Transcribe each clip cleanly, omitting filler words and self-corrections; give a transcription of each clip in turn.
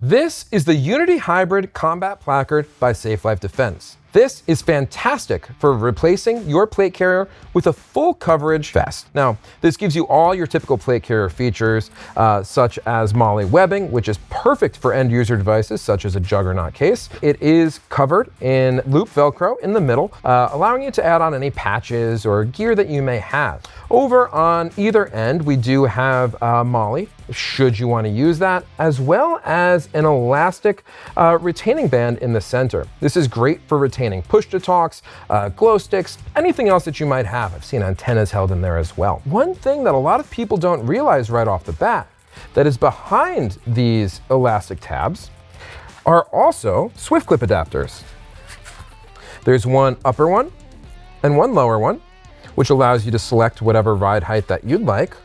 This is the Unity Hybrid Combat Placard by Safe Life Defense. This is fantastic for replacing your plate carrier with a full coverage vest. Now, this gives you all your typical plate carrier features, such as MOLLE webbing, which is perfect for end user devices, such as a Juggernaut case. It is covered in loop Velcro in the middle, allowing you to add on any patches or gear that you may have. Over on either end, we do have MOLLE, should you want to use that, as well as an elastic retaining band in the center. This is great for retaining push-to-talks, glow sticks, anything else that you might have. I've seen antennas held in there as well. One thing that a lot of people don't realize right off the bat that is behind these elastic tabs are also SwiftClip adapters. There's one upper one and one lower one, which allows you to select whatever ride height that you'd like.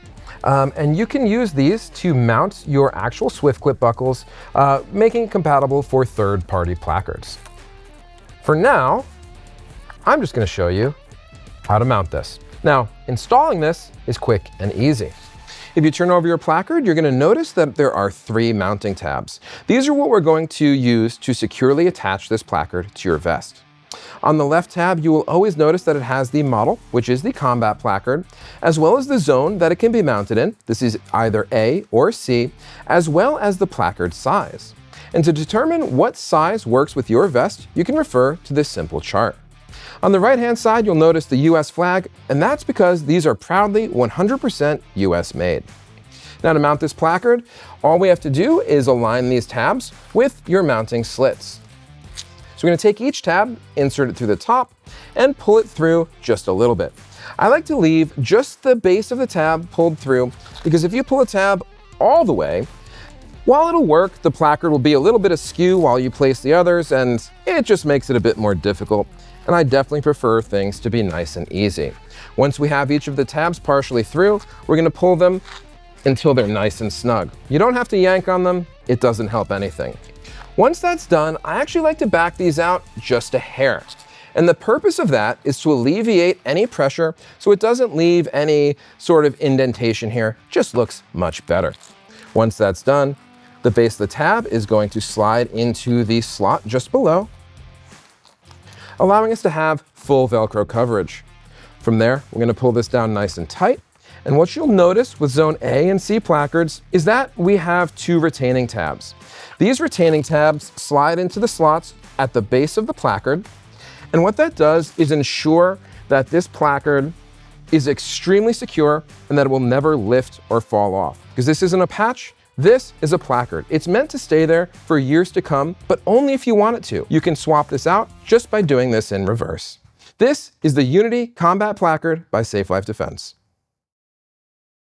And you can use these to mount your actual SwiftClip buckles, making it compatible for third-party placards. For now, I'm just going to show you how to mount this. Now, installing this is quick and easy. If you turn over your placard, you're going to notice that there are 3 mounting tabs. These are what we're going to use to securely attach this placard to your vest. On the left tab, you will always notice that it has the model, which is the combat placard, as well as the zone that it can be mounted in. This is either A or C, as well as the placard size. And to determine what size works with your vest, you can refer to this simple chart. On the right-hand side, you'll notice the US flag, and that's because these are proudly 100% US made. Now, to mount this placard, all we have to do is align these tabs with your mounting slits. So we're going to take each tab, insert it through the top, and pull it through just a little bit. I like to leave just the base of the tab pulled through, because if you pull a tab all the way, while it'll work, the placard will be a little bit askew while you place the others, and it just makes it a bit more difficult. And I definitely prefer things to be nice and easy. Once we have each of the tabs partially through, we're going to pull them until they're nice and snug. You don't have to yank on them. It doesn't help anything. Once that's done, I actually like to back these out just a hair. And the purpose of that is to alleviate any pressure so it doesn't leave any sort of indentation here. Just looks much better. Once that's done, the base of the tab is going to slide into the slot just below, allowing us to have full Velcro coverage. From there, we're going to pull this down nice and tight. And what you'll notice with Zone A and C placards is that we have 2 retaining tabs. These retaining tabs slide into the slots at the base of the placard. And what that does is ensure that this placard is extremely secure and that it will never lift or fall off. Because this isn't a patch, this is a placard. It's meant to stay there for years to come, but only if you want it to. You can swap this out just by doing this in reverse. This is the Unity Combat Placard by Safe Life Defense.